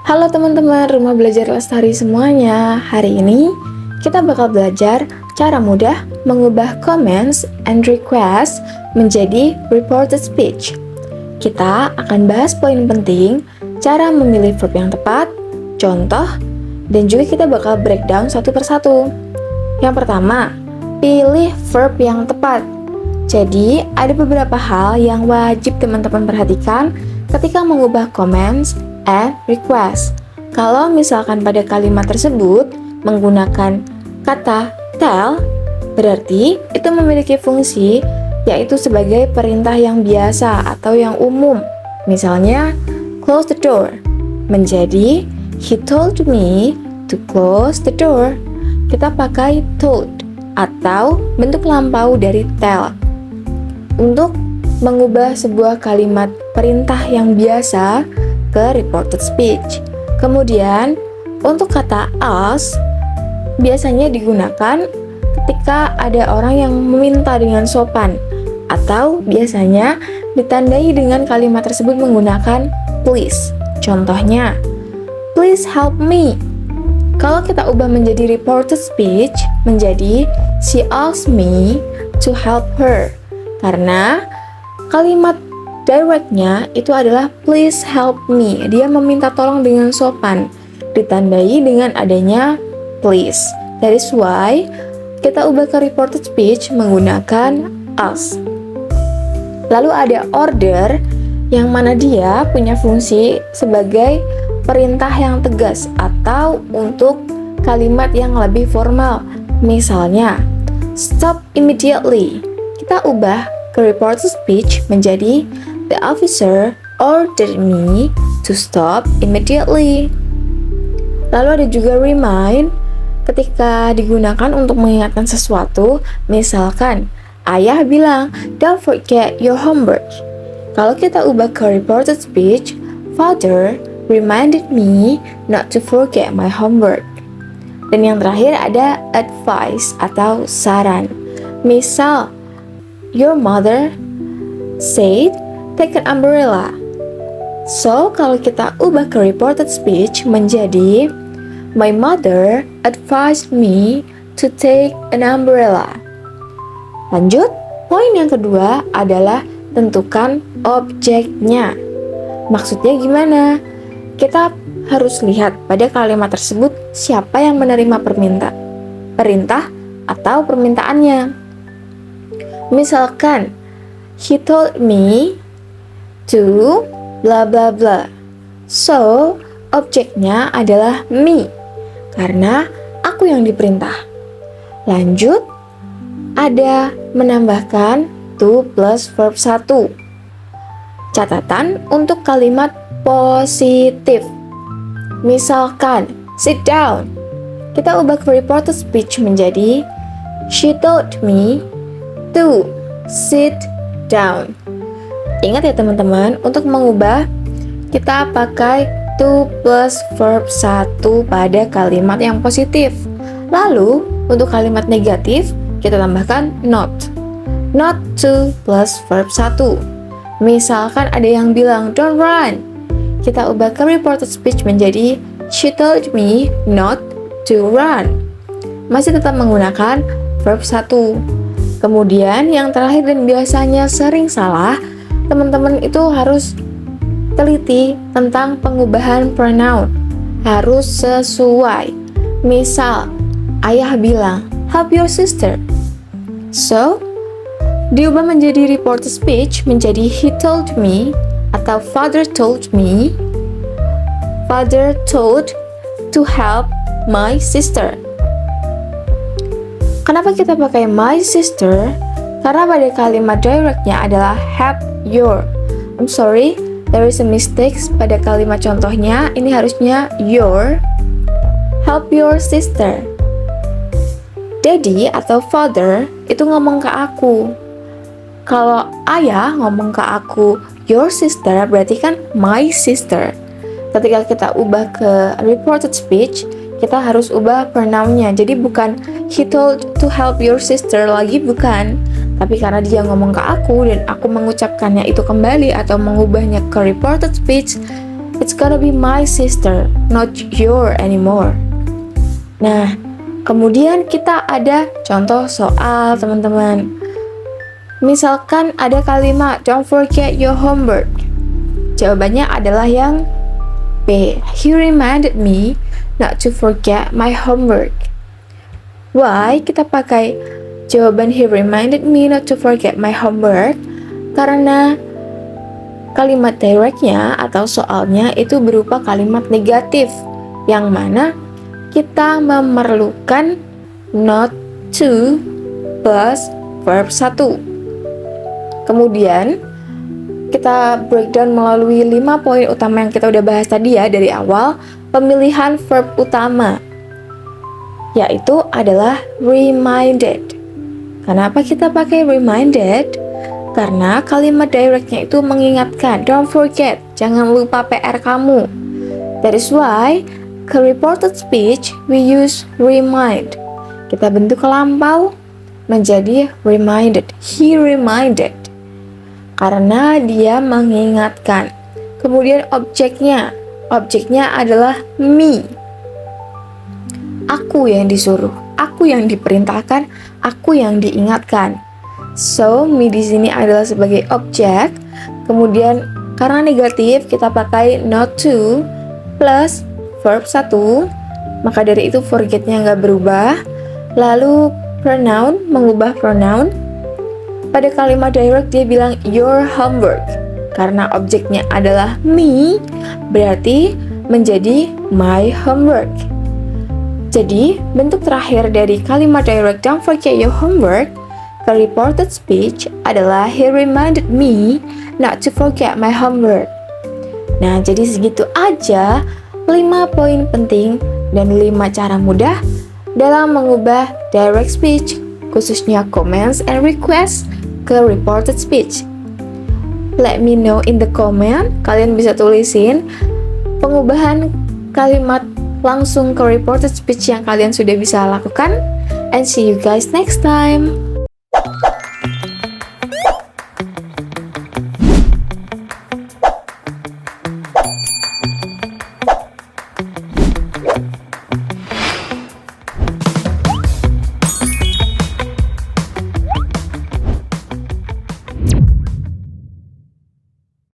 Halo teman-teman Rumah Belajar Lestari semuanya. Hari ini kita bakal belajar cara mudah mengubah comments and requests menjadi reported speech. Kita akan bahas poin penting, cara memilih verb yang tepat, contoh, dan juga kita bakal breakdown satu persatu. Yang pertama, pilih verb yang tepat. Jadi, ada beberapa hal yang wajib teman-teman perhatikan ketika mengubah comments and request. Kalau misalkan pada kalimat tersebut menggunakan kata tell, berarti itu memiliki fungsi yaitu sebagai perintah yang biasa atau yang umum. Misalnya, close the door menjadi he told me to close the door. Kita pakai told atau bentuk lampau dari tell untuk mengubah sebuah kalimat perintah yang biasa ke reported speech. Kemudian, untuk kata ask biasanya digunakan ketika ada orang yang meminta dengan sopan atau biasanya ditandai dengan kalimat tersebut menggunakan please. Contohnya, please help me. Kalau kita ubah menjadi reported speech menjadi she asked me to help her. Karena kalimat directnya itu adalah please help me. Dia meminta tolong dengan sopan, ditandai dengan adanya please. That is why kita ubah ke reported speech menggunakan ask. Lalu ada order yang mana dia punya fungsi sebagai perintah yang tegas atau untuk kalimat yang lebih formal. Misalnya, stop immediately. Kita ubah ke reported speech menjadi the officer ordered me to stop immediately. Lalu ada juga remind ketika digunakan untuk mengingatkan sesuatu. Misalkan, ayah bilang, don't forget your homework. Kalau kita ubah ke reported speech, father reminded me not to forget my homework. Dan yang terakhir ada advice atau saran. Misal, your mother said, take an umbrella. So, kalau kita ubah ke reported speech menjadi my mother advised me to take an umbrella. Lanjut, poin yang kedua adalah tentukan objeknya. Maksudnya gimana? Kita harus lihat pada kalimat tersebut siapa yang menerima perintah atau permintaannya. Misalkan, he told me to bla bla bla. So, objeknya adalah me karena aku yang diperintah. Lanjut, ada menambahkan to plus verb 1. Catatan untuk kalimat positif. Misalkan, sit down. Kita ubah ke reported speech menjadi she told me to sit down. Ingat ya teman-teman, untuk mengubah kita pakai to plus verb 1 pada kalimat yang positif. Lalu, untuk kalimat negatif, kita tambahkan not. Not to plus verb 1. Misalkan ada yang bilang don't run. Kita ubah ke reported speech menjadi she told me not to run. Masih tetap menggunakan verb 1. Kemudian yang terakhir dan biasanya sering salah, teman-teman itu harus teliti tentang pengubahan pronoun. Harus sesuai. Misal, ayah bilang, help your sister. So, diubah menjadi reported speech menjadi he told me atau father told me. Father told to help my sister. Kenapa kita pakai my sister? Karena pada kalimat directnya adalah help your. I'm sorry, there is a mistake pada kalimat contohnya. Ini harusnya your. Help your sister. Daddy atau father itu ngomong ke aku. Kalau ayah ngomong ke aku your sister, berarti kan my sister. Ketika kita ubah ke reported speech, kita harus ubah pronounnya. Jadi bukan he told to help your sister lagi, bukan. Tapi karena dia ngomong ke aku dan aku mengucapkannya itu kembali atau mengubahnya ke reported speech, It's gonna be my sister, not your anymore. Nah, kemudian kita ada contoh soal, teman-teman. Misalkan ada kalimat don't forget your homework. Jawabannya adalah yang B. He reminded me not to forget my homework. Why kita pakai jawaban he reminded me not to forget my homework? Karena kalimat directnya atau soalnya itu berupa kalimat negatif, yang mana kita memerlukan not to plus verb 1. Kemudian kita breakdown melalui 5 poin utama yang kita udah bahas tadi ya dari awal. Pemilihan verb utama yaitu adalah reminded. Kenapa kita pakai reminded? Karena kalimat directnya itu mengingatkan, don't forget, jangan lupa PR kamu. That is why ke reported speech we use remind. Kita bentuk lampau menjadi reminded. He reminded. Karena dia mengingatkan. Kemudian objeknya adalah me. Aku yang disuruh, aku yang diperintahkan, aku yang diingatkan. So, me di sini adalah sebagai objek. Kemudian karena negatif kita pakai not to plus verb 1. Maka dari itu forgetnya nggak berubah. Lalu pronoun, mengubah pronoun. Pada kalimat direct dia bilang your homework. Karena objeknya adalah me, berarti menjadi my homework. Jadi, bentuk terakhir dari kalimat direct don't forget your homework ke reported speech adalah he reminded me not to forget my homework. Nah, jadi segitu aja 5 poin penting dan 5 cara mudah dalam mengubah direct speech, khususnya comments and requests ke reported speech. Let me know in the comment, kalian bisa tulisin pengubahan kalimat langsung ke reported speech yang kalian sudah bisa lakukan. And see you guys next time.